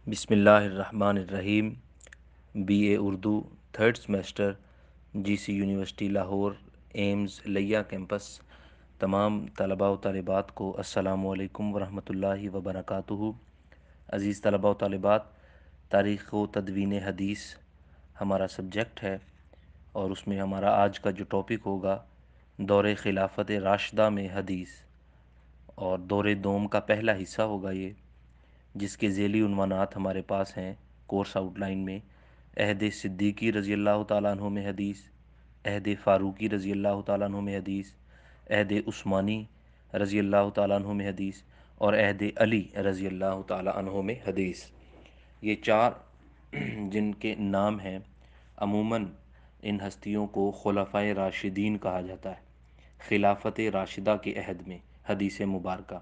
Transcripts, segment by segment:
بسم اللہ الرحمن الرحیم۔ B A Urdu third semester, G C university Lahore, ایمز لیا کیمپس۔ تمام طلباء و طالبات کو السلام علیکم ورحمۃ اللہ وبرکاتہ۔ عزیز طلباء و طالبات، تاریخ و تدوین حدیث ہمارا سبجیکٹ ہے، اور اس میں ہمارا آج کا جو ٹاپک ہوگا دور خلافت راشدہ میں حدیث، اور دور دوم کا پہلا حصہ ہوگا یہ، جس کے ذیلی عنوانات ہمارے پاس ہیں کورس آؤٹ لائن میں: عہد صدیقی رضی اللہ تعالیٰ عنہ میں حدیث، عہد فاروقی رضی اللہ تعالیٰ عنہ میں حدیث، عہد عثمانی رضی اللہ تعالیٰ عنہ میں حدیث، اور عہد علی رضی اللہ تعالیٰ عنہ میں حدیث۔ یہ چار جن کے نام ہیں، عموماً ان ہستیوں کو خلفائے راشدین کہا جاتا ہے۔ خلافت راشدہ کے عہد میں حدیث مبارکہ،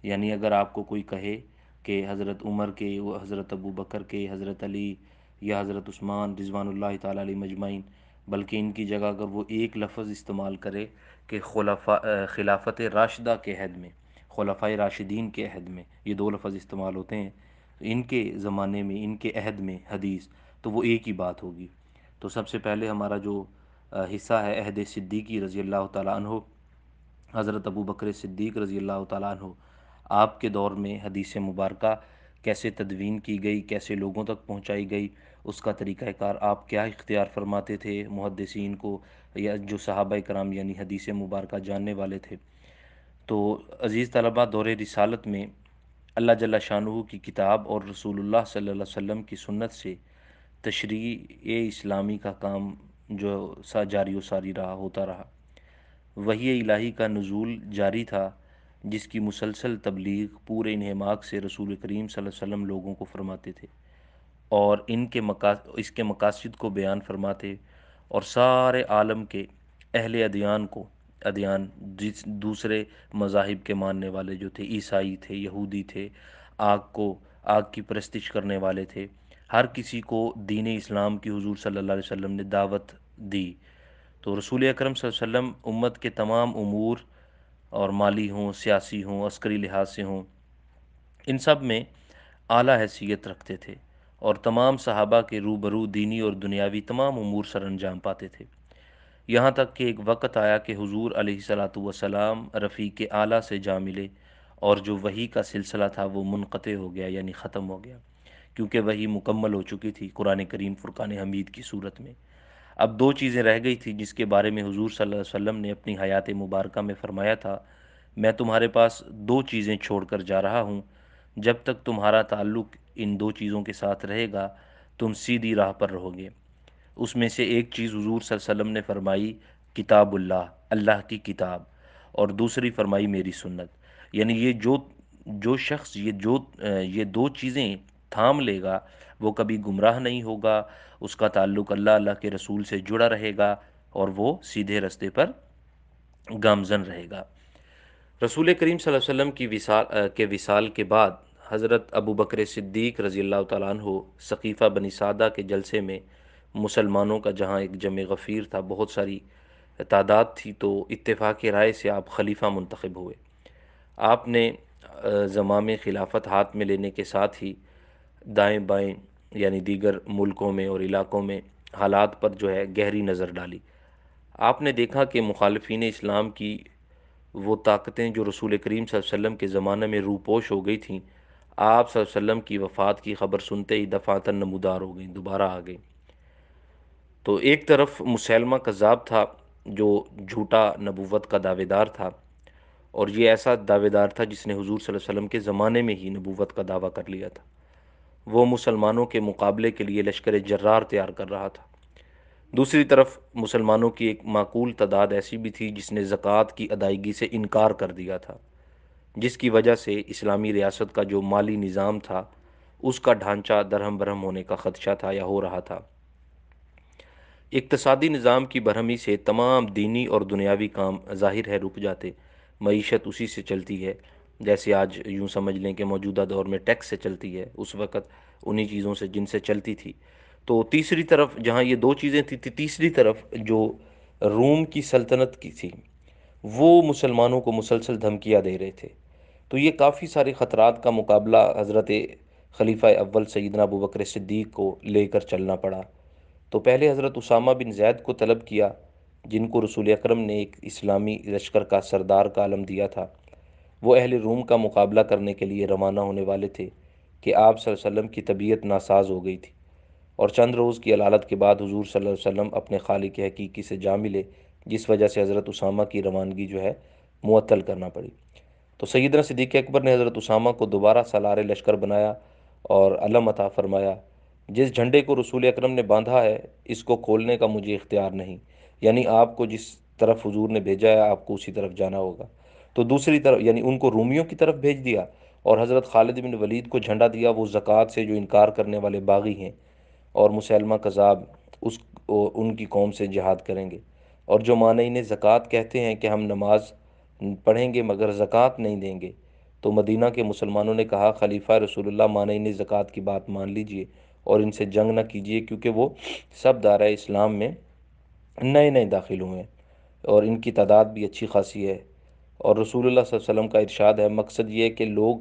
یعنی اگر آپ کو کوئی کہے کہ حضرت عمر کے، وہ حضرت ابو بکر کے، حضرت علی یا حضرت عثمان رضوان اللہ تعالیٰ علیہ مجمعین، بلکہ ان کی جگہ اگر وہ ایک لفظ استعمال کرے کہ خلافت راشدہ کے عہد میں، خلفائے راشدین کے عہد میں، یہ دو لفظ استعمال ہوتے ہیں، تو ان کے زمانے میں، ان کے عہد میں حدیث، تو وہ ایک ہی بات ہوگی۔ تو سب سے پہلے ہمارا جو حصہ ہے عہد صدیقی رضی اللہ تعالیٰ عنہ، حضرت ابو بکر صدیق رضی اللہ تعالیٰ عنہ، آپ کے دور میں حدیث مبارکہ کیسے تدوین کی گئی، کیسے لوگوں تک پہنچائی گئی، اس کا طریقہ کار آپ کیا اختیار فرماتے تھے محدثین کو، یا جو صحابہ کرام یعنی حدیث مبارکہ جاننے والے تھے۔ تو عزیز طلبہ، دور رسالت میں اللہ جل شانہ کی کتاب اور رسول اللہ صلی اللہ علیہ وسلم کی سنت سے تشریع اسلامی کا کام جو جاری و ساری رہا، ہوتا رہا۔ وحی الہی کا نزول جاری تھا، جس کی مسلسل تبلیغ پورے انہماک سے رسول کریم صلی اللہ علیہ وسلم لوگوں کو فرماتے تھے، اور اس کے مقاصد کو بیان فرماتے، اور سارے عالم کے اہل ادیان دوسرے مذاہب کے ماننے والے جو تھے، عیسائی تھے، یہودی تھے، آگ کی پرستش کرنے والے تھے، ہر کسی کو دین اسلام کی حضور صلی اللہ علیہ وسلم نے دعوت دی۔ تو رسول اکرم صلی اللہ علیہ وسلم امت کے تمام امور، اور مالی ہوں، سیاسی ہوں، عسکری لحاظ سے ہوں، ان سب میں اعلیٰ حیثیت رکھتے تھے، اور تمام صحابہ کے روبرو دینی اور دنیاوی تمام امور سر انجام پاتے تھے۔ یہاں تک کہ ایک وقت آیا کہ حضور علیہ الصلاۃ والسلام رفیق اعلیٰ سے جا ملے، اور جو وحی کا سلسلہ تھا وہ منقطع ہو گیا، یعنی ختم ہو گیا، کیونکہ وحی مکمل ہو چکی تھی قرآن کریم فرقان حمید کی صورت میں۔ اب دو چیزیں رہ گئی تھی جس کے بارے میں حضور صلی اللہ علیہ وسلم نے اپنی حیات مبارکہ میں فرمایا تھا: میں تمہارے پاس دو چیزیں چھوڑ کر جا رہا ہوں، جب تک تمہارا تعلق ان دو چیزوں کے ساتھ رہے گا تم سیدھی راہ پر رہو گے۔ اس میں سے ایک چیز حضور صلی اللہ علیہ وسلم نے فرمائی کتاب اللہ، اللہ کی کتاب، اور دوسری فرمائی میری سنت۔ یعنی جو شخص یہ دو چیزیں تھام لے گا وہ کبھی گمراہ نہیں ہوگا، اس کا تعلق اللہ کے رسول سے جڑا رہے گا، اور وہ سیدھے رستے پر گامزن رہے گا۔ رسول کریم صلی اللہ علیہ وسلم کے وصال کے بعد حضرت ابو بکر صدیق رضی اللہ تعالیٰ عنہ سقیفہ بنی سعدہ کے جلسے میں مسلمانوں کا جہاں ایک جمع غفیر تھا، بہت ساری تعداد تھی، تو اتفاق رائے سے آپ خلیفہ منتخب ہوئے۔ آپ نے زمام خلافت ہاتھ میں لینے کے ساتھ ہی دائیں بائیں یعنی دیگر ملکوں میں اور علاقوں میں حالات پر جو ہے گہری نظر ڈالی۔ آپ نے دیکھا کہ مخالفین اسلام کی وہ طاقتیں جو رسول کریم صلی اللہ علیہ وسلم کے زمانے میں روپوش ہو گئی تھیں، آپ صلی اللہ علیہ وسلم کی وفات کی خبر سنتے ہی دفعتاً نمودار ہو گئیں، دوبارہ آ گئیں۔ تو ایک طرف مسیلمہ کذاب تھا جو جھوٹا نبوت کا دعوے دار تھا، اور یہ ایسا دعوے دار تھا جس نے حضور صلی اللہ علیہ وسلم کے زمانے میں ہی نبوت کا دعویٰ کر لیا تھا۔ وہ مسلمانوں کے مقابلے کے لیے لشکر جرار تیار کر رہا تھا۔ دوسری طرف مسلمانوں کی ایک معقول تعداد ایسی بھی تھی جس نے زکوٰۃ کی ادائیگی سے انکار کر دیا تھا، جس کی وجہ سے اسلامی ریاست کا جو مالی نظام تھا اس کا ڈھانچہ درہم برہم ہونے کا خدشہ تھا یا ہو رہا تھا۔ اقتصادی نظام کی برہمی سے تمام دینی اور دنیاوی کام ظاہر ہے رک جاتے، معیشت اسی سے چلتی ہے، جیسے آج یوں سمجھ لیں کہ موجودہ دور میں ٹیکس سے چلتی ہے، اس وقت انہی چیزوں سے جن سے چلتی تھی۔ تو تیسری طرف جہاں یہ دو چیزیں تھی، تیسری طرف جو روم کی سلطنت کی تھی وہ مسلمانوں کو مسلسل دھمکیاں دے رہے تھے۔ تو یہ کافی سارے خطرات کا مقابلہ حضرت خلیفہ اول سیدنا ابو بکر صدیق کو لے کر چلنا پڑا۔ تو پہلے حضرت اسامہ بن زید کو طلب کیا، جن کو رسول اکرم نے ایک اسلامی لشکر کا سردار کا علم دیا تھا۔ وہ اہل روم کا مقابلہ کرنے کے لیے روانہ ہونے والے تھے کہ آپ صلی اللہ علیہ وسلم کی طبیعت ناساز ہو گئی تھی، اور چند روز کی علالت کے بعد حضور صلی اللہ علیہ وسلم اپنے خالق حقیقی سے جا ملے، جس وجہ سے حضرت اسامہ کی روانگی جو ہے معطل کرنا پڑی۔ تو سیدنا صدیق اکبر نے حضرت اسامہ کو دوبارہ سالار لشکر بنایا اور علم عطا فرمایا، جس جھنڈے کو رسول اکرم نے باندھا ہے اس کو کھولنے کا مجھے اختیار نہیں، یعنی آپ کو جس طرف حضور نے بھیجا ہے آپ کو اسی طرف جانا ہوگا۔ تو دوسری طرف یعنی ان کو رومیوں کی طرف بھیج دیا، اور حضرت خالد بن ولید کو جھنڈا دیا، وہ زکوٰۃ سے جو انکار کرنے والے باغی ہیں، اور مسلمہ کذاب اس ان کی قوم سے جہاد کریں گے، اور جو مانعین زکوٰۃ کہتے ہیں کہ ہم نماز پڑھیں گے مگر زکوٰۃ نہیں دیں گے۔ تو مدینہ کے مسلمانوں نے کہا، خلیفہ رسول اللہ مانعین زکوٰۃ کی بات مان لیجئے اور ان سے جنگ نہ کیجیے، کیونکہ وہ سب دائرہ اسلام میں نئے نئے داخل ہوئے ہیں اور ان کی تعداد بھی اچھی خاصی ہے۔ اور رسول اللہ صلی اللہ علیہ وسلم کا ارشاد ہے، مقصد یہ ہے کہ لوگ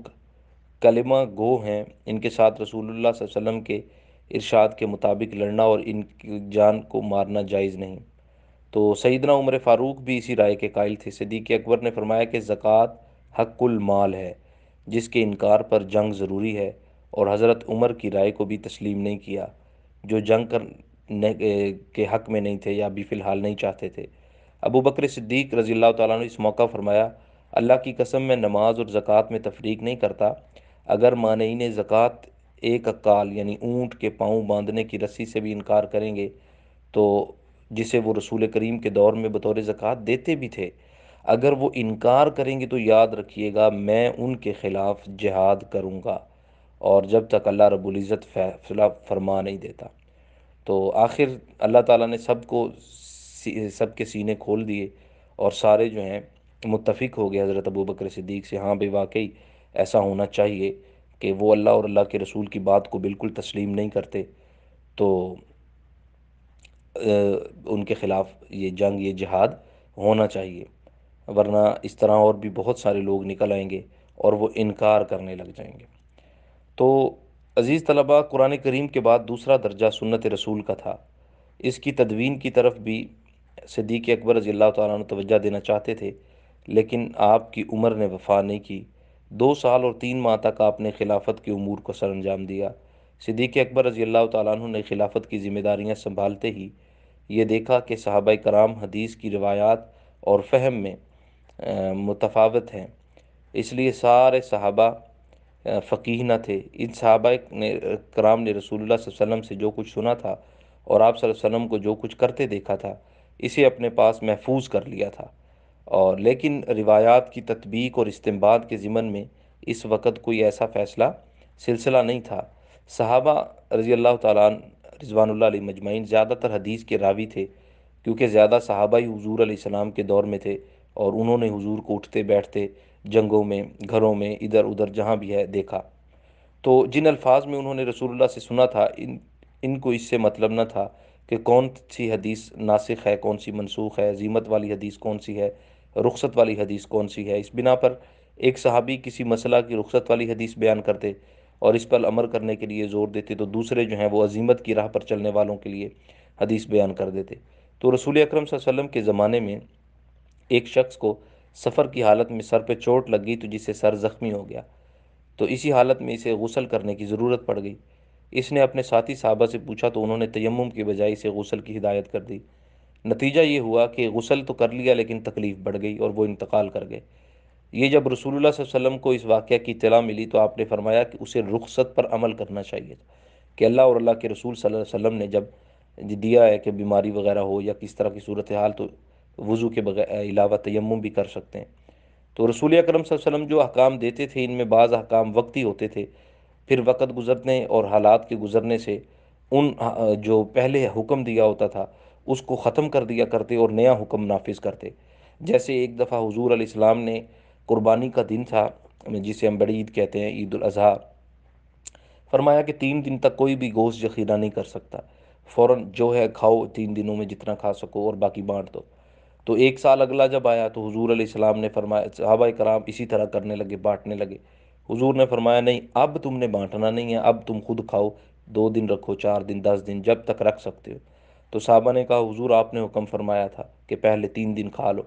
کلمہ گو ہیں، ان کے ساتھ رسول اللہ صلی اللہ علیہ وسلم کے ارشاد کے مطابق لڑنا اور ان کی جان کو مارنا جائز نہیں۔ تو سیدنا عمر فاروق بھی اسی رائے کے قائل تھے۔ صدیق اکبر نے فرمایا کہ زکوٰۃ حق المال ہے، جس کے انکار پر جنگ ضروری ہے، اور حضرت عمر کی رائے کو بھی تسلیم نہیں کیا، جو جنگ کرنے کے حق میں نہیں تھے یا بھی فی الحال نہیں چاہتے تھے۔ ابو بکر صدیق رضی اللہ تعالیٰ نے اس موقع فرمایا، اللہ کی قسم میں نماز اور زکوٰۃ میں تفریق نہیں کرتا، اگر مانعین زکوٰۃ ایک عقال یعنی اونٹ کے پاؤں باندھنے کی رسی سے بھی انکار کریں گے، تو جسے وہ رسول کریم کے دور میں بطور زکوٰۃ دیتے بھی تھے، اگر وہ انکار کریں گے تو یاد رکھیے گا میں ان کے خلاف جہاد کروں گا، اور جب تک اللہ رب العزت فیصلہ فرما نہیں دیتا۔ تو آخر اللہ تعالیٰ نے سب کے سینے کھول دیے، اور سارے جو ہیں متفق ہو گئے حضرت ابو بکر صدیق سے، ہاں بے واقعی ایسا ہونا چاہیے کہ وہ اللہ اور اللہ کے رسول کی بات کو بالکل تسلیم نہیں کرتے، تو ان کے خلاف یہ جنگ، یہ جہاد ہونا چاہیے، ورنہ اس طرح اور بھی بہت سارے لوگ نکل آئیں گے اور وہ انکار کرنے لگ جائیں گے۔ تو عزیز طلباء، قرآن کریم کے بعد دوسرا درجہ سنت رسول کا تھا۔ اس کی تدوین کی طرف بھی صدیق اکبر رضی اللہ تعالیٰ عنہ توجہ دینا چاہتے تھے، لیکن آپ کی عمر نے وفا نہیں کی۔ 2 سال اور 3 ماہ تک آپ نے خلافت کے امور کو سر انجام دیا۔ صدیق اکبر رضی اللہ تعالیٰ عنہ نے خلافت کی ذمہ داریاں سنبھالتے ہی یہ دیکھا کہ صحابہ کرام حدیث کی روایات اور فہم میں متفاوت ہیں، اس لیے سارے صحابہ فقیہ نہ تھے۔ ان صحابہ کرام نے رسول اللہ صلی اللہ علیہ وسلم سے جو کچھ سنا تھا اور آپ صلی اللہ علیہ وسلم کو جو کچھ کرتے دیکھا تھا، اسے اپنے پاس محفوظ کر لیا تھا، اور لیکن روایات کی تطبیق اور استنباط کے ضمن میں اس وقت کوئی ایسا سلسلہ نہیں تھا۔ صحابہ رضی اللہ تعالیٰ عنہ رضوان اللہ علیہ مجمعین زیادہ تر حدیث کے راوی تھے، کیونکہ زیادہ صحابہ ہی حضور علیہ السلام کے دور میں تھے، اور انہوں نے حضور کو اٹھتے بیٹھتے جنگوں میں، گھروں میں، ادھر ادھر جہاں بھی ہے دیکھا۔ تو جن الفاظ میں انہوں نے رسول اللہ سے سنا تھا، ان کو اس سے مطلب نہ تھا کہ کون سی حدیث ناسخ ہے، کون سی منسوخ ہے، عزیمت والی حدیث کون سی ہے، رخصت والی حدیث کون سی ہے۔ اس بنا پر ایک صحابی کسی مسئلہ کی رخصت والی حدیث بیان کرتے اور اس پر عمل کرنے کے لیے زور دیتے، تو دوسرے جو ہیں وہ عزیمت کی راہ پر چلنے والوں کے لیے حدیث بیان کر دیتے۔ تو رسول اکرم صلی اللہ علیہ وسلم کے زمانے میں ایک شخص کو سفر کی حالت میں سر پہ چوٹ لگ گئی، تو جس سے سر زخمی ہو گیا، تو اسی حالت میں اسے غسل کرنے کی ضرورت پڑ گئی۔ اس نے اپنے ساتھی صحابہ سے پوچھا تو انہوں نے تیمم کی بجائے اسے غسل کی ہدایت کر دی۔ نتیجہ یہ ہوا کہ غسل تو کر لیا لیکن تکلیف بڑھ گئی اور وہ انتقال کر گئے۔ یہ جب رسول اللہ صلی اللہ علیہ وسلم کو اس واقعہ کی اطلاع ملی تو آپ نے فرمایا کہ اسے رخصت پر عمل کرنا چاہیے تھا، کہ اللہ اور اللہ کے رسول صلی اللہ علیہ وسلم نے جب دیا ہے کہ بیماری وغیرہ ہو یا کس طرح کی صورتحال، تو وضو کے علاوہ تیمم بھی کر سکتے ہیں۔ تو رسول اکرم صلی اللہ علیہ وسلم جو احکام دیتے تھے، ان میں بعض احکام وقتی ہوتے تھے، پھر وقت گزرنے اور حالات کے گزرنے سے ان جو پہلے حکم دیا ہوتا تھا اس کو ختم کر دیا کرتے اور نیا حکم نافذ کرتے۔ جیسے ایک دفعہ حضور علیہ السلام نے قربانی کا دن تھا، جسے ہم بڑی عید کہتے ہیں، عید الاضحیٰ، فرمایا کہ 3 دن تک کوئی بھی گوشت ذخیرہ نہیں کر سکتا، فوراً جو ہے کھاؤ، 3 دنوں میں جتنا کھا سکو اور باقی بانٹ دو۔ تو ایک سال اگلا جب آیا تو حضور علیہ السلام نے فرمایا، صحابہ کرام اسی طرح کرنے لگے، بانٹنے لگے۔ حضور نے فرمایا نہیں، اب تم نے بانٹنا نہیں ہے، اب تم خود کھاؤ، 2 دن رکھو، 4 دن، 10 دن، جب تک رکھ سکتے ہو۔ تو صحابہ نے کہا حضور آپ نے حکم فرمایا تھا کہ پہلے 3 دن کھا لو،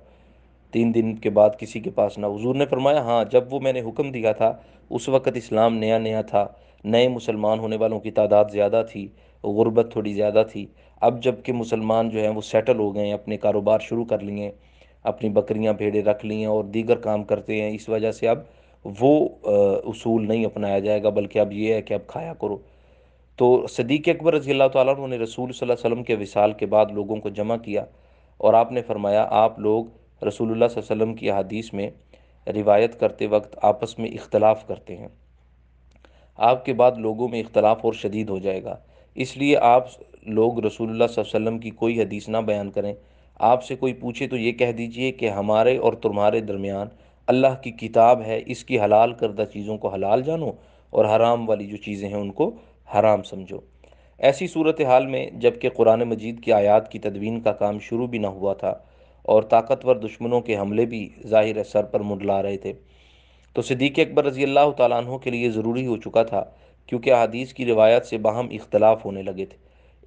3 دن کے بعد کسی کے پاس نہ۔ حضور نے فرمایا ہاں، جب وہ میں نے حکم دیا تھا اس وقت اسلام نیا نیا تھا، نئے مسلمان ہونے والوں کی تعداد زیادہ تھی، غربت تھوڑی زیادہ تھی۔ اب جب کہ مسلمان جو ہیں وہ سیٹل ہو گئے ہیں، اپنے کاروبار شروع کر لیے ہیں، اپنی بکریاں بھیڑیں رکھ لی ہیں اور دیگر کام کرتے ہیں، اس وجہ سے اب وہ اصول نہیں اپنایا جائے گا، بلکہ اب یہ ہے کہ اب کھایا کرو۔ تو صدیق اکبر رضی اللہ تعالیٰ عنہ نے رسول صلی اللہ علیہ وسلم کے وصال کے بعد لوگوں کو جمع کیا، اور آپ نے فرمایا آپ لوگ رسول اللہ صلی اللہ علیہ وسلم کی حدیث میں روایت کرتے وقت آپس میں اختلاف کرتے ہیں، آپ کے بعد لوگوں میں اختلاف اور شدید ہو جائے گا، اس لیے آپ لوگ رسول اللہ صلی اللہ علیہ وسلم کی کوئی حدیث نہ بیان کریں۔ آپ سے کوئی پوچھے تو یہ کہہ دیجئے کہ ہمارے اور تمہارے درمیان اللہ کی کتاب ہے، اس کی حلال کردہ چیزوں کو حلال جانو اور حرام والی جو چیزیں ہیں ان کو حرام سمجھو۔ ایسی صورتحال میں جب کہ قرآن مجید کی آیات کی تدوین کا کام شروع بھی نہ ہوا تھا اور طاقتور دشمنوں کے حملے بھی ظاہر سر پر منڈلا رہے تھے، تو صدیق اکبر رضی اللہ تعالیٰ عنہ کے لیے ضروری ہو چکا تھا، کیونکہ احادیث کی روایت سے باہم اختلاف ہونے لگے تھے۔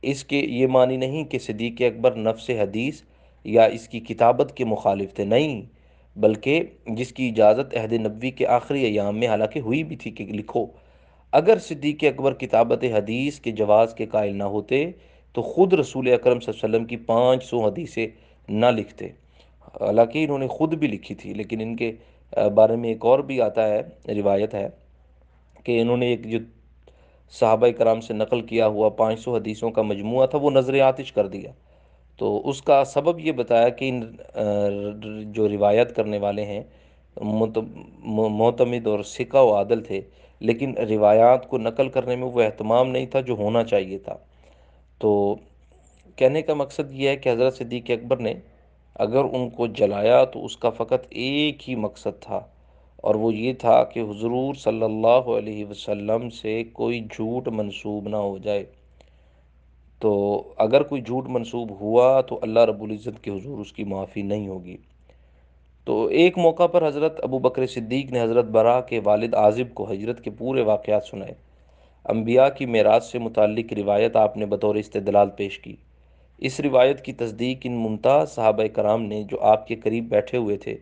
اس کے یہ معنی نہیں کہ صدیق اکبر نفس حدیث یا اس کی کتابت کے مخالف تھے، نہیں، بلکہ جس کی اجازت عہد نبوی کے آخری ایام میں حالانکہ ہوئی بھی تھی کہ لکھو۔ اگر صدیق اکبر کتابت حدیث کے جواز کے قائل نہ ہوتے تو خود رسول اکرم صلی اللہ علیہ وسلم کی 500 حدیثیں نہ لکھتے، حالانکہ انہوں نے خود بھی لکھی تھی، لیکن ان کے بارے میں ایک اور بھی آتا ہے، روایت ہے کہ انہوں نے ایک جو صحابہ کرام سے نقل کیا ہوا 500 حدیثوں کا مجموعہ تھا وہ نظر آتش کر دیا۔ تو اس کا سبب یہ بتایا کہ ان جو روایت کرنے والے ہیں معتمد اور ثقہ و عادل تھے، لیکن روایات کو نقل کرنے میں وہ اہتمام نہیں تھا جو ہونا چاہیے تھا۔ تو کہنے کا مقصد یہ ہے کہ حضرت صدیق اکبر نے اگر ان کو جلایا تو اس کا فقط ایک ہی مقصد تھا، اور وہ یہ تھا کہ حضور صلی اللہ علیہ وسلم سے کوئی جھوٹ منسوب نہ ہو جائے۔ تو اگر کوئی جھوٹ منسوب ہوا تو اللہ رب العزت کے حضور اس کی معافی نہیں ہوگی۔ تو ایک موقع پر حضرت ابو بکر صدیق نے حضرت برا کے والد عازب کو ہجرت کے پورے واقعات سنائے۔ انبیاء کی میراث سے متعلق روایت آپ نے بطور استدلال پیش کی۔ اس روایت کی تصدیق ان ممتاز صحابہ کرام نے جو آپ کے قریب بیٹھے ہوئے تھے۔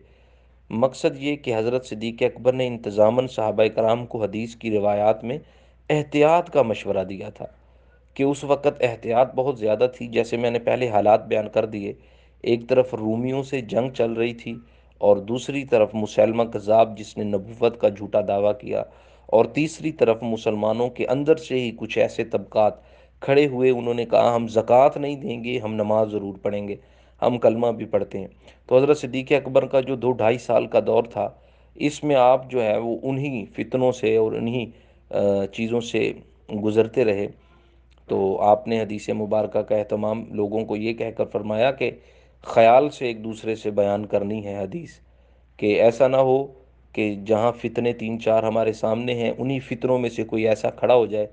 مقصد یہ کہ حضرت صدیق اکبر نے انتظاماً صحابہ کرام کو حدیث کی روایات میں احتیاط کا مشورہ دیا تھا، کہ اس وقت احتیاط بہت زیادہ تھی، جیسے میں نے پہلے حالات بیان کر دیے۔ ایک طرف رومیوں سے جنگ چل رہی تھی، اور دوسری طرف مسلمہ کذاب جس نے نبوت کا جھوٹا دعویٰ کیا، اور تیسری طرف مسلمانوں کے اندر سے ہی کچھ ایسے طبقات کھڑے ہوئے، انہوں نے کہا ہم زکوٰۃ نہیں دیں گے، ہم نماز ضرور پڑھیں گے، ہم کلمہ بھی پڑھتے ہیں۔ تو حضرت صدیق اکبر کا جو 2 ڈھائی سال کا دور تھا، اس میں آپ جو ہے وہ انہی فتنوں سے اور انہی چیزوں سے گزرتے رہے۔ تو آپ نے حدیث مبارکہ کا اہتمام لوگوں کو یہ کہہ کر فرمایا کہ خیال سے ایک دوسرے سے بیان کرنی ہے حدیث، کہ ایسا نہ ہو کہ جہاں فتنے 3 4 ہمارے سامنے ہیں، انہی فتنوں میں سے کوئی ایسا کھڑا ہو جائے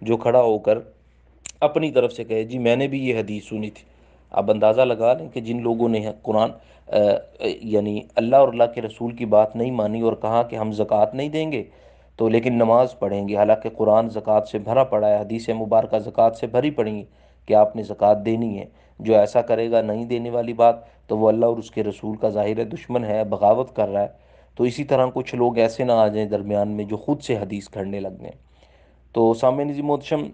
جو کھڑا ہو کر اپنی طرف سے کہے جی میں نے بھی یہ حدیث سنی تھی۔ آپ اندازہ لگا لیں کہ جن لوگوں نے قرآن یعنی اللہ اور اللہ کے رسول کی بات نہیں مانی اور کہا کہ ہم زکوٰۃ نہیں دیں گے تو لیکن نماز پڑھیں گے، حالانکہ قرآن زکوٰۃ سے بھرا پڑا ہے، حدیث مبارکہ زکوٰۃ سے بھری پڑی ہیں کہ آپ نے زکوٰۃ دینی ہے۔ جو ایسا کرے گا نہیں دینے والی بات، تو وہ اللہ اور اس کے رسول کا ظاہر دشمن ہے، بغاوت کر رہا ہے۔ تو اسی طرح کچھ لوگ ایسے نہ آ جائیں درمیان میں جو خود سے حدیث کھڑنے لگ جائیں۔ تو سامعین محتشم،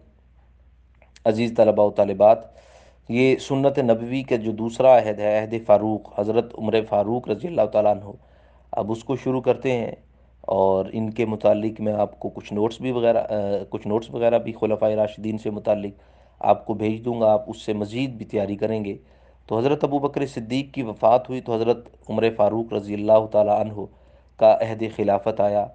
عزیز طلباء و طالبات، یہ سنت نبوی کا جو دوسرا عہد ہے، عہد فاروق، حضرت عمر فاروق رضی اللہ تعالیٰ عنہ، اب اس کو شروع کرتے ہیں، اور ان کے متعلق میں آپ کو کچھ نوٹس وغیرہ بھی خلفائے راشدین سے متعلق آپ کو بھیج دوں گا، آپ اس سے مزید بھی تیاری کریں گے۔ تو حضرت ابو بکر صدیق کی وفات ہوئی تو حضرت عمر فاروق رضی اللہ تعالیٰ عنہ کا عہد خلافت آیا۔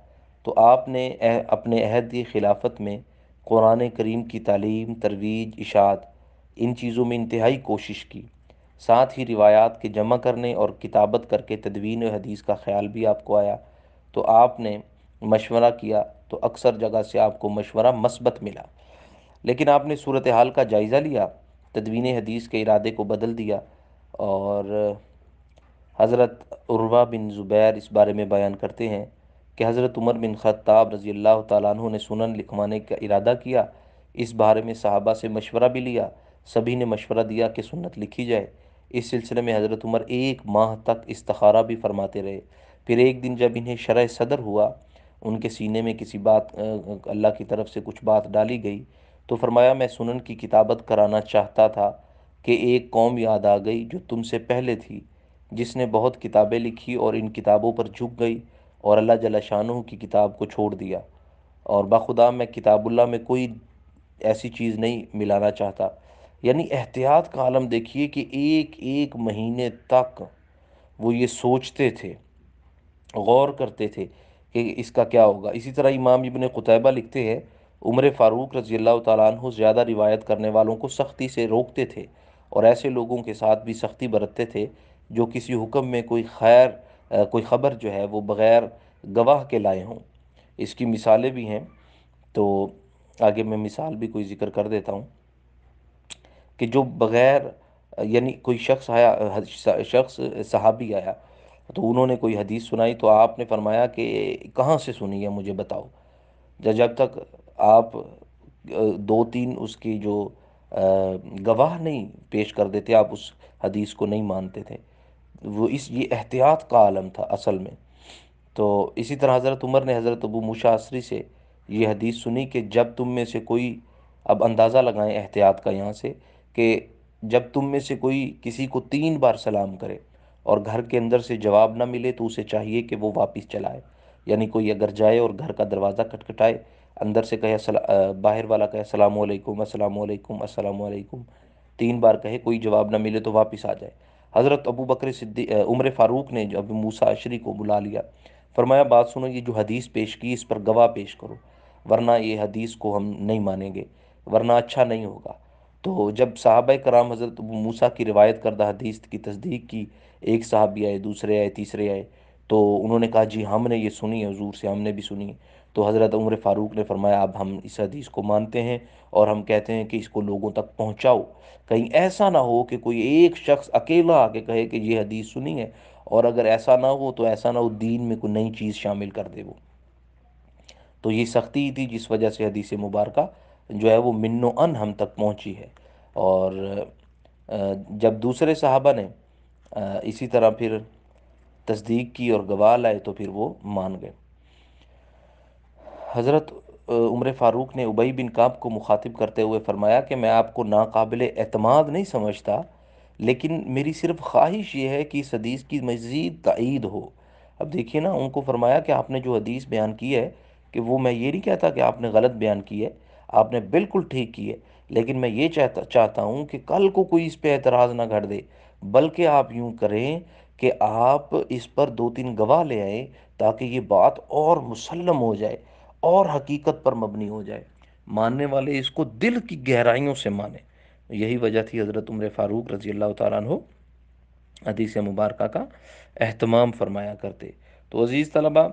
تو آپ نے اپنے عہد خلافت میں قرآن کریم کی تعلیم، ترویج، اشاعت، ان چیزوں میں انتہائی کوشش کی، ساتھ ہی روایات کے جمع کرنے اور کتابت کر کے تدوین حدیث کا خیال بھی آپ کو آیا۔ تو آپ نے مشورہ کیا تو اکثر جگہ سے آپ کو مشورہ مثبت ملا، لیکن آپ نے صورتحال کا جائزہ لیا، تدوین حدیث کے ارادے کو بدل دیا، اور حضرت عروہ بن زبیر اس بارے میں بیان کرتے ہیں کہ حضرت عمر بن خطاب رضی اللہ تعالیٰ عنہ نے سنن لکھوانے کا ارادہ کیا۔ اس بارے میں صحابہ سے مشورہ بھی لیا، سبھی نے مشورہ دیا کہ سنت لکھی جائے۔ اس سلسلے میں حضرت عمر 1 ماہ تک استخارہ بھی فرماتے رہے۔ پھر ایک دن جب انہیں شرح صدر ہوا، ان کے سینے میں کسی بات اللہ کی طرف سے کچھ بات ڈالی گئی، تو فرمایا میں سنن کی کتابت کرانا چاہتا تھا کہ ایک قوم یاد آ گئی جو تم سے پہلے تھی، جس نے بہت کتابیں لکھی اور ان کتابوں پر جھک گئی اور اللہ جل شانہ کی کتاب کو چھوڑ دیا، اور بخدا میں کتاب اللہ میں کوئی ایسی چیز نہیں ملانا چاہتا۔ یعنی احتیاط کا عالم دیکھیے کہ ایک ایک مہینے تک وہ یہ سوچتے تھے، غور کرتے تھے کہ اس کا کیا ہوگا۔ اسی طرح امام ابن قتیبہ لکھتے ہیں عمر فاروق رضی اللہ تعالیٰ عنہ زیادہ روایت کرنے والوں کو سختی سے روکتے تھے اور ایسے لوگوں کے ساتھ بھی سختی برتتے تھے جو کسی حکم میں کوئی خبر جو ہے وہ بغیر گواہ کے لائے ہوں۔ اس کی مثالیں بھی ہیں، تو آگے میں مثال بھی کوئی ذکر کر دیتا ہوں کہ جو بغیر یعنی کوئی شخص آیا، صحابی آیا، تو انہوں نے کوئی حدیث سنائی تو آپ نے فرمایا کہ کہاں سے سنی ہے مجھے بتاؤ۔ جب تک آپ 2 3 اس کی جو گواہ نہیں پیش کر دیتے، آپ اس حدیث کو نہیں مانتے تھے۔ یہ احتیاط کا عالم تھا اصل میں۔ تو اسی طرح حضرت عمر نے حضرت ابو موسیٰ اشعری سے یہ حدیث سنی کہ جب تم میں سے کوئی، اب اندازہ لگائیں احتیاط کا یہاں سے، کہ جب تم میں سے کوئی کسی کو 3 بار سلام کرے اور گھر کے اندر سے جواب نہ ملے تو اسے چاہیے کہ وہ واپس چلائے۔ یعنی کوئی اگر جائے اور گھر کا دروازہ کھٹکھٹائے، اندر سے کہے باہر والا کہے السلام علیکم السلام علیکم السلام علیکم، 3 بار کہے، کوئی جواب نہ ملے تو واپس آ جائے۔ حضرت ابو بکر صدیق عمر فاروق نے جو ابو موسیٰ اشعری کو بلا لیا، فرمایا بات سنو، یہ جو حدیث پیش کی اس پر گواہ پیش کرو، ورنہ یہ حدیث کو ہم نہیں مانیں گے، ورنہ اچھا نہیں ہوگا۔ تو جب صحابہ کرام حضرت ابو موسیٰ کی روایت کردہ حدیث کی تصدیق کی، ایک صحابی آئے، دوسرے آئے، تیسرے آئے، تو انہوں نے کہا جی ہم نے یہ سنی ہے حضور سے، ہم نے بھی سنی ہے۔ تو حضرت عمر فاروق نے فرمایا اب ہم اس حدیث کو مانتے ہیں اور ہم کہتے ہیں کہ اس کو لوگوں تک پہنچاؤ، کہیں ایسا نہ ہو کہ کوئی ایک شخص اکیلا آ کے کہے کہ یہ حدیث سنی ہے، اور اگر ایسا نہ ہو تو ایسا نہ ہو دین میں کوئی نئی چیز شامل کر دے وہ۔ تو یہ سختی تھی جس وجہ سے حدیث مبارکہ جو ہے وہ من و ان ہم تک پہنچی ہے۔ اور جب دوسرے صحابہ نے اسی طرح پھر تصدیق کی اور گواہ لائے تو پھر وہ مان گئے۔ حضرت عمر فاروق نے ابی بن کعب کو مخاطب کرتے ہوئے فرمایا کہ میں آپ کو ناقابل اعتماد نہیں سمجھتا، لیکن میری صرف خواہش یہ ہے کہ اس حدیث کی مزید تائید ہو۔ اب دیکھیے نا، ان کو فرمایا کہ آپ نے جو حدیث بیان کی ہے کہ وہ، میں یہ نہیں کہتا کہ آپ نے غلط بیان کی ہے، آپ نے بالکل ٹھیک کی ہے، لیکن میں یہ چاہتا ہوں کہ کل کو کوئی اس پہ اعتراض نہ گھڑ دے، بلکہ آپ یوں کریں کہ آپ اس پر 2 3 گواہ لے آئیں تاکہ یہ بات اور مسلم ہو جائے اور حقیقت پر مبنی ہو جائے، ماننے والے اس کو دل کی گہرائیوں سے مانیں۔ یہی وجہ تھی حضرت عمر فاروق رضی اللہ تعالیٰ عنہ حدیث مبارکہ کا اہتمام فرمایا کرتے۔ تو عزیز طلبہ،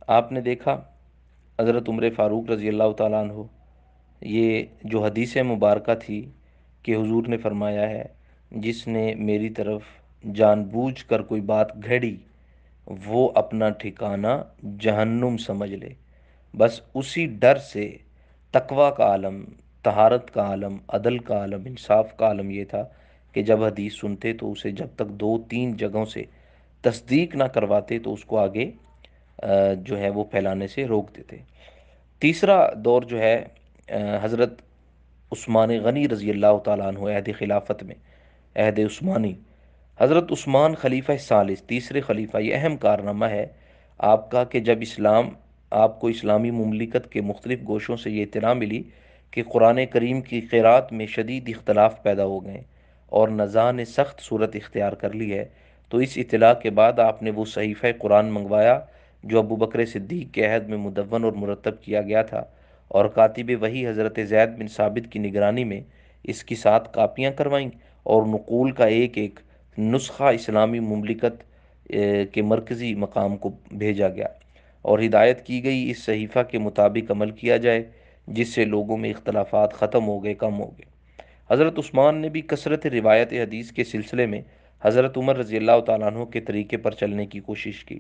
آپ نے دیکھا حضرت عمر فاروق رضی اللہ تعالیٰ عنہ، یہ جو حدیث مبارکہ تھی کہ حضور نے فرمایا ہے جس نے میری طرف جان بوجھ کر کوئی بات گھڑی وہ اپنا ٹھکانہ جہنم سمجھ لے۔ بس اسی ڈر سے تقوی کا عالم، طہارت کا عالم، عدل کا عالم، انصاف کا عالم یہ تھا کہ جب حدیث سنتے تو اسے جب تک 2 3 جگہوں سے تصدیق نہ کرواتے تو اس کو آگے جو ہے وہ پھیلانے سے روک دیتے۔ تیسرا دور جو ہے حضرت عثمان غنی رضی اللہ تعالیٰ عنہ، عہد خلافت میں، عہد عثمانی، حضرت عثمان خلیفہ ثالث، تیسرے خلیفہ، یہ اہم کارنامہ ہے آپ کا کہ جب آپ کو اسلامی مملکت کے مختلف گوشوں سے یہ اطلاع ملی کہ قرآن کریم کی قرات میں شدید اختلاف پیدا ہو گئے اور نزاع نے سخت صورت اختیار کر لی ہے، تو اس اطلاع کے بعد آپ نے وہ صحیفہ قرآن منگوایا جو ابو بکر صدیق کے عہد میں مدون اور مرتب کیا گیا تھا، اور کاتب وحی حضرت زید بن ثابت کی نگرانی میں اس کی 7 کاپیاں کروائیں، اور نقول کا ایک ایک نسخہ اسلامی مملکت کے مرکزی مقام کو بھیجا گیا، اور ہدایت کی گئی اس صحیفہ کے مطابق عمل کیا جائے، جس سے لوگوں میں اختلافات ختم ہو گئے، کم ہو گئے۔ حضرت عثمان نے بھی کثرت روایت حدیث کے سلسلے میں حضرت عمر رضی اللہ تعالیٰ عنہ کے طریقے پر چلنے کی کوشش کی۔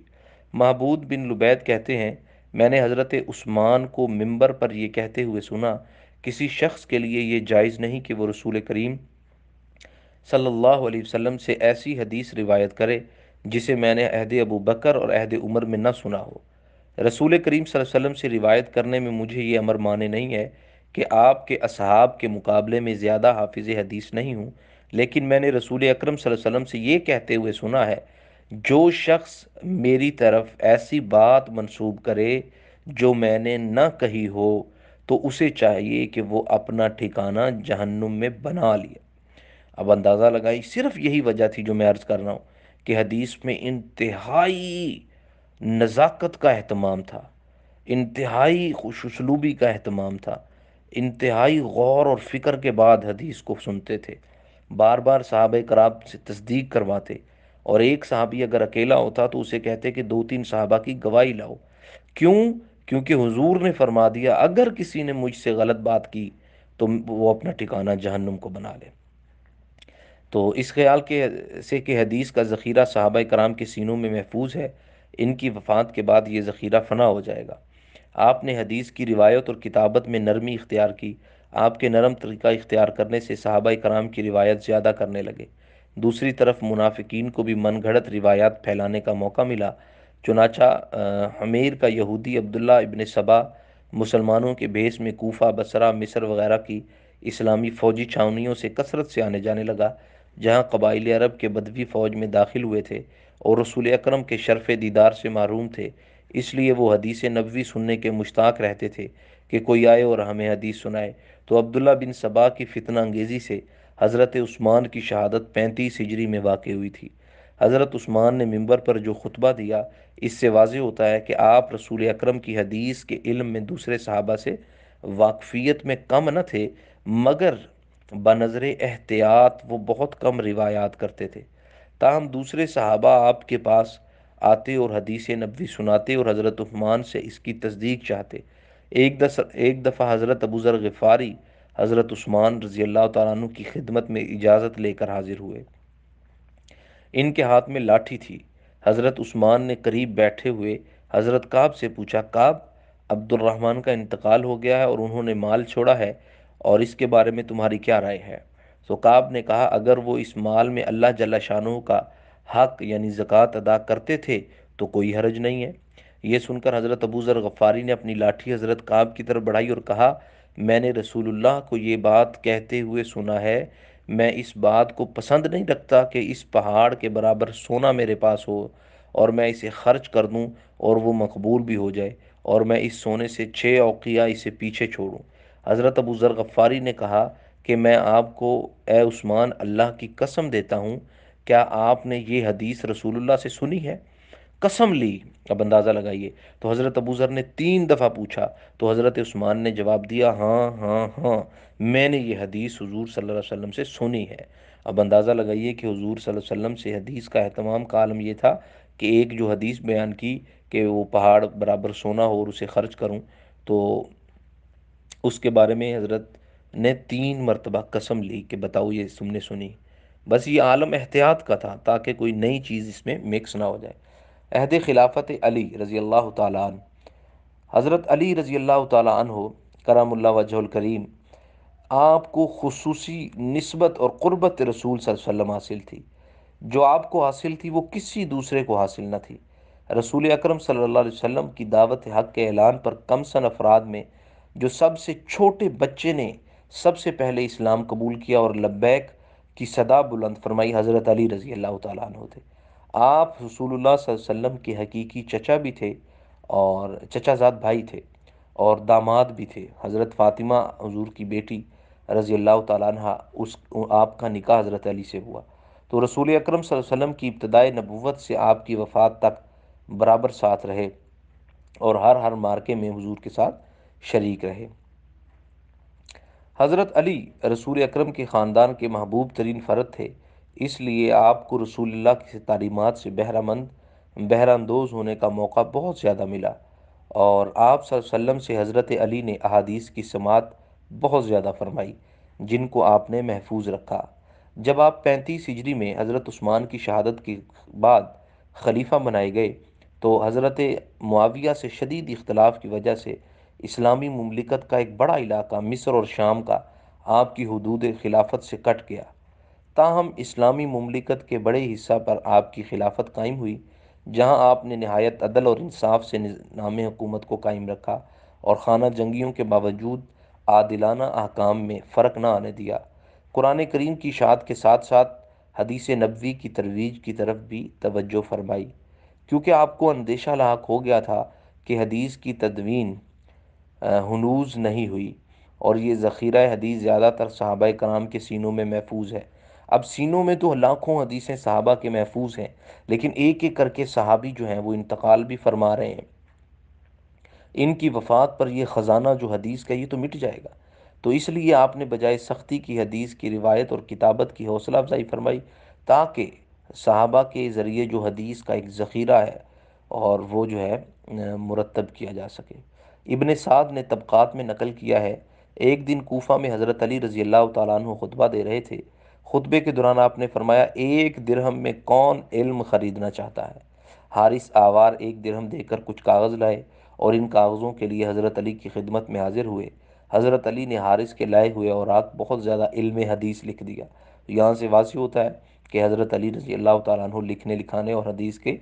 محبود بن لبید کہتے ہیں، میں نے حضرت عثمان کو منبر پر یہ کہتے ہوئے سنا، کسی شخص کے لیے یہ جائز نہیں کہ وہ رسول کریم صلی اللہ علیہ وسلم سے ایسی حدیث روایت کرے جسے میں نے عہد ابو بکر اور عہد عمر میں نہ سنا ہو۔ رسول کریم صلی اللہ علیہ وسلم سے روایت کرنے میں مجھے یہ امر مانے نہیں ہے کہ آپ کے اصحاب کے مقابلے میں زیادہ حافظ حدیث نہیں ہوں، لیکن میں نے رسول اکرم صلی اللہ علیہ وسلم سے یہ کہتے ہوئے سنا ہے، جو شخص میری طرف ایسی بات منسوب کرے جو میں نے نہ کہی ہو تو اسے چاہیے کہ وہ اپنا ٹھکانہ جہنم میں بنا لے۔ اب اندازہ لگائی، صرف یہی وجہ تھی جو میں عرض کر رہا ہوں کہ حدیث میں انتہائی نزاکت کا اہتمام تھا، انتہائی خوش اسلوبی کا اہتمام تھا، انتہائی غور اور فکر کے بعد حدیث کو سنتے تھے، بار بار صحابہ کرام سے تصدیق کرواتے، اور ایک صحابی اگر اکیلا ہوتا تو اسے کہتے کہ دو تین صحابہ کی گواہی لاؤ۔ کیوں؟ کیونکہ حضور نے فرما دیا اگر کسی نے مجھ سے غلط بات کی تو وہ اپنا ٹھکانہ جہنم کو بنا لے۔ تو اس خیال کے سے کہ حدیث کا ذخیرہ صحابہ کرام کے سینوں میں محفوظ ہے، ان کی وفات کے بعد یہ ذخیرہ فنا ہو جائے گا۔ آپ نے حدیث کی روایت اور کتابت میں نرمی اختیار کی۔ آپ کے نرم طریقہ اختیار کرنے سے صحابہ کرام کی روایت زیادہ کرنے لگے۔ دوسری طرف منافقین کو بھی من گھڑت روایات پھیلانے کا موقع ملا۔ چنانچہ حمیر کا یہودی عبداللہ ابن سبا مسلمانوں کے بھیس میں کوفہ، بصرہ، مصر وغیرہ کی اسلامی فوجی چھاونیوں سے کثرت سے آنے جانے لگا، جہاں قبائل عرب کے بدوی فوج میں داخل ہوئے تھے اور رسول اکرم کے شرف دیدار سے محروم تھے، اس لیے وہ حدیث نبوی سننے کے مشتاق رہتے تھے کہ کوئی آئے اور ہمیں حدیث سنائے۔ تو عبداللہ بن سبا کی فتنہ انگیزی سے حضرت عثمان کی شہادت 35 ہجری میں واقع ہوئی تھی۔ حضرت عثمان نے منبر پر جو خطبہ دیا، اس سے واضح ہوتا ہے کہ آپ رسول اکرم کی حدیث کے علم میں دوسرے صحابہ سے واقفیت میں کم نہ تھے، مگر بنظر احتیاط وہ بہت کم روایات کرتے تھے۔ تاہم دوسرے صحابہ آپ کے پاس آتے اور حدیث نبوی سناتے اور حضرت عثمان سے اس کی تصدیق چاہتے۔ ایک دفعہ حضرت ابو ذر غفاری حضرت عثمان رضی اللہ تعالیٰ عنہ کی خدمت میں اجازت لے کر حاضر ہوئے۔ ان کے ہاتھ میں لاٹھی تھی۔ حضرت عثمان نے قریب بیٹھے ہوئے حضرت کعب سے پوچھا، کعب، عبد الرحمن کا انتقال ہو گیا ہے اور انہوں نے مال چھوڑا ہے، اور اس کے بارے میں تمہاری کیا رائے ہے؟ تو کعب نے کہا، اگر وہ اس مال میں اللہ جل شانہ کا حق یعنی زکوٰۃ ادا کرتے تھے تو کوئی حرج نہیں ہے۔ یہ سن کر حضرت ابو ذر غفاری نے اپنی لاٹھی حضرت کعب کی طرف بڑھائی اور کہا، میں نے رسول اللہ کو یہ بات کہتے ہوئے سنا ہے، میں اس بات کو پسند نہیں رکھتا کہ اس پہاڑ کے برابر سونا میرے پاس ہو اور میں اسے خرچ کر دوں اور وہ مقبول بھی ہو جائے، اور میں اس سونے سے 6 اوقیہ اسے پیچھے چھوڑوں۔ حضرت ابو ذر غفاری نے کہا کہ میں آپ کو اے عثمان اللہ کی قسم دیتا ہوں، کیا آپ نے یہ حدیث رسول اللہ سے سنی ہے؟ قسم لی۔ اب اندازہ لگائیے، تو حضرت ابو ذر نے 3 دفعہ پوچھا تو حضرت عثمان نے جواب دیا، ہاں ہاں ہاں، میں نے یہ حدیث حضور صلی اللہ علیہ وسلم سے سنی ہے۔ اب اندازہ لگائیے کہ حضور صلی اللہ علیہ وسلم سے حدیث کا اہتمام کا عالم یہ تھا کہ ایک جو حدیث بیان کی کہ وہ پہاڑ برابر سونا ہو اور اسے خرچ کروں، تو اس کے بارے میں حضرت نے 3 مرتبہ قسم لی کہ بتاؤ یہ تم نے سنی۔ بس یہ عالم احتیاط کا تھا تاکہ کوئی نئی چیز اس میں مکس نہ ہو جائے۔ عہد خلافت علی رضی اللہ تعالیٰ عنہ، حضرت علی رضی اللہ تعالیٰ عنہ کرم اللہ وجہ الکریم، آپ کو خصوصی نسبت اور قربت رسول صلی اللہ علیہ وسلم حاصل تھی۔ جو آپ کو حاصل تھی وہ کسی دوسرے کو حاصل نہ تھی۔ رسول اکرم صلی اللہ علیہ وسلم کی دعوت حق کے اعلان پر کم سن افراد میں جو سب سے چھوٹے بچے نے سب سے پہلے اسلام قبول کیا اور لبیک کی صدا بلند فرمائی، حضرت علی رضی اللہ تعالیٰ عنہ تھے۔ آپ رسول اللہ صلی اللہ علیہ وسلم کے حقیقی چچا بھی تھے اور چچا زاد بھائی تھے اور داماد بھی تھے۔ حضرت فاطمہ حضور کی بیٹی رضی اللہ تعالیٰ عنہ، آپ کا نکاح حضرت علی سے ہوا۔ تو رسول اکرم صلی اللہ علیہ وسلم کی ابتدائے نبوت سے آپ کی وفات تک برابر ساتھ رہے اور ہر مارکے میں حضور کے ساتھ شریک رہے۔ حضرت علی رسول اکرم کے خاندان کے محبوب ترین فرد تھے، اس لیے آپ کو رسول اللہ کی تعلیمات سے بہرہ اندوز ہونے کا موقع بہت زیادہ ملا، اور آپ صلی اللہ علیہ وسلم سے حضرت علی نے احادیث کی سماعت بہت زیادہ فرمائی، جن کو آپ نے محفوظ رکھا۔ جب آپ 35 ہجری میں حضرت عثمان کی شہادت کے بعد خلیفہ بنائے گئے تو حضرت معاویہ سے شدید اختلاف کی وجہ سے اسلامی مملکت کا ایک بڑا علاقہ مصر اور شام کا آپ کی حدود خلافت سے کٹ گیا۔ تاہم اسلامی مملکت کے بڑے حصہ پر آپ کی خلافت قائم ہوئی، جہاں آپ نے نہایت عدل اور انصاف سے نظام حکومت کو قائم رکھا اور خانہ جنگیوں کے باوجود عادلانہ احکام میں فرق نہ آنے دیا۔ قرآن کریم کی اشاعت کے ساتھ ساتھ حدیث نبوی کی ترویج کی طرف بھی توجہ فرمائی، کیونکہ آپ کو اندیشہ لاحق ہو گیا تھا کہ حدیث کی تدوین ہنوز نہیں ہوئی اور یہ ذخیرہ حدیث زیادہ تر صحابہ کرام کے سینوں میں محفوظ ہے۔ اب سینوں میں تو لاکھوں حدیثیں صحابہ کے محفوظ ہیں، لیکن ایک ایک کر کے صحابی جو ہیں وہ انتقال بھی فرما رہے ہیں۔ ان کی وفات پر یہ خزانہ جو حدیث کا یہ تو مٹ جائے گا، تو اس لیے آپ نے بجائے سختی کی حدیث کی روایت اور کتابت کی حوصلہ افزائی فرمائی، تاکہ صحابہ کے ذریعے جو حدیث کا ایک ذخیرہ ہے اور وہ جو ہے مرتب کیا جا سکے۔ ابن سعد نے طبقات میں نقل کیا ہے، ایک دن کوفہ میں حضرت علی رضی اللہ تعالیٰ عنہ خطبہ دے رہے تھے۔ خطبے کے دوران آپ نے فرمایا، ایک درہم میں کون علم خریدنا چاہتا ہے؟ حارث آوار ایک درہم دے کر کچھ کاغذ لائے اور ان کاغذوں کے لیے حضرت علی کی خدمت میں حاضر ہوئے۔ حضرت علی نے حارث کے لائے ہوئے اوراق بہت زیادہ علم حدیث لکھ دیا۔ یہاں سے واضح ہوتا ہے کہ حضرت علی رضی اللہ تعالیٰ عنہ لکھنے لکھانے اور حدیث کے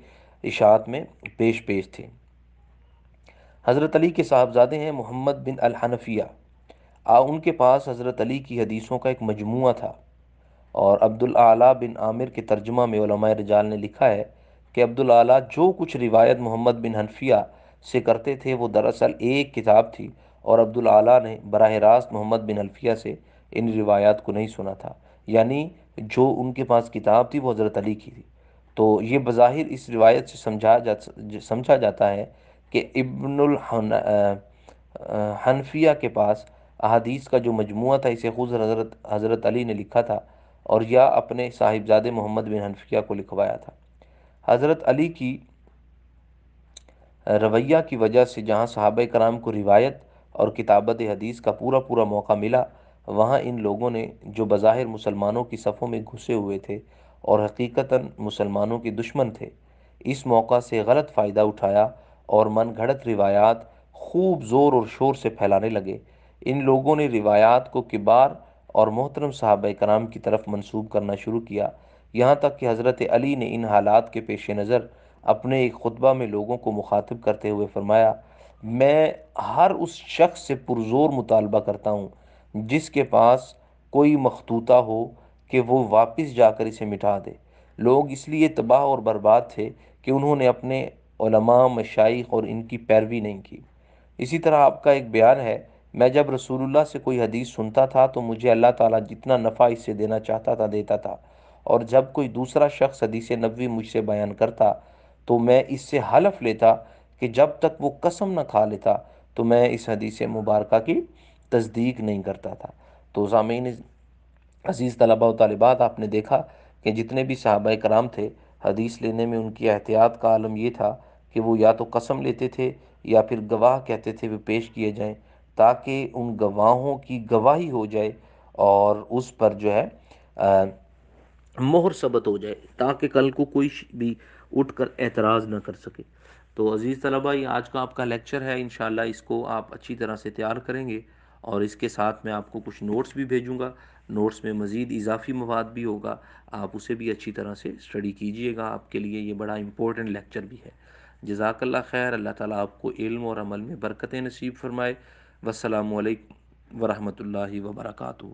اشاعت میں پیش تھے۔ حضرت علی کے صاحبزادے ہیں محمد بن الحنفیہ، ان کے پاس حضرت علی کی حدیثوں کا ایک مجموعہ تھا، اور عبدالاعلیٰ بن عامر کے ترجمہ میں علماء رجال نے لکھا ہے کہ عبدالاعلیٰ جو کچھ روایت محمد بن حنفیہ سے کرتے تھے وہ دراصل ایک کتاب تھی، اور عبدالاعلیٰ نے براہ راست محمد بن حنفیہ سے ان روایات کو نہیں سنا تھا، یعنی جو ان کے پاس کتاب تھی وہ حضرت علی کی تھی۔ تو یہ بظاہر اس روایت سے سمجھا جاتا ہے کہ ابن حنفیہ کے پاس احادیث کا جو مجموعہ تھا اسے خود حضرت علی نے لکھا تھا اور یا اپنے صاحبزادے محمد بن حنفیہ کو لکھوایا تھا۔ حضرت علی کی رویہ کی وجہ سے جہاں صحابہ کرام کو روایت اور کتابت حدیث کا پورا پورا موقع ملا، وہاں ان لوگوں نے جو بظاہر مسلمانوں کی صفوں میں گھسے ہوئے تھے اور حقیقتاً مسلمانوں کے دشمن تھے، اس موقع سے غلط فائدہ اٹھایا اور من گھڑت روایات خوب زور اور شور سے پھیلانے لگے۔ ان لوگوں نے روایات کو کبار اور محترم صحابہ کرام کی طرف منسوب کرنا شروع کیا، یہاں تک کہ حضرت علی نے ان حالات کے پیش نظر اپنے ایک خطبہ میں لوگوں کو مخاطب کرتے ہوئے فرمایا، میں ہر اس شخص سے پرزور مطالبہ کرتا ہوں جس کے پاس کوئی مخطوطہ ہو کہ وہ واپس جا کر اسے مٹا دے۔ لوگ اس لیے تباہ اور برباد تھے کہ انہوں نے اپنے علماء، مشائخ اور ان کی پیروی نہیں کی۔ اسی طرح آپ کا ایک بیان ہے، میں جب رسول اللہ سے کوئی حدیث سنتا تھا تو مجھے اللہ تعالیٰ جتنا نفع اس سے دینا چاہتا تھا دیتا تھا، اور جب کوئی دوسرا شخص حدیث نبوی مجھ سے بیان کرتا تو میں اس سے حلف لیتا کہ جب تک وہ قسم نہ کھا لیتا تو میں اس حدیث مبارکہ کی تصدیق نہیں کرتا تھا۔ تو سامعین عزیز طلبہ و طالبات، آپ نے دیکھا کہ جتنے بھی صحابہ کرام تھے، حدیث لینے میں ان کی احتیاط کا عالم یہ تھا کہ وہ یا تو قسم لیتے تھے یا پھر گواہ کہتے تھے وہ پیش کیے جائیں، تاکہ ان گواہوں کی گواہی ہو جائے اور اس پر جو ہے مہر ثبت ہو جائے، تاکہ کل کو کوئی بھی اٹھ کر اعتراض نہ کر سکے۔ تو عزیز طلبہ، یہ آج کا آپ کا لیکچر ہے، انشاءاللہ اس کو آپ اچھی طرح سے تیار کریں گے، اور اس کے ساتھ میں آپ کو کچھ نوٹس بھی بھیجوں گا۔ نوٹس میں مزید اضافی مواد بھی ہوگا، آپ اسے بھی اچھی طرح سے اسٹڈی کیجئے گا، آپ کے لیے یہ بڑا امپورٹنٹ لیکچر بھی ہے۔ جزاک اللہ خیر، اللہ تعالیٰ آپ کو علم اور عمل میں برکتیں نصیب فرمائے۔ والسلام علیکم ورحمۃ اللہ وبرکاتہ۔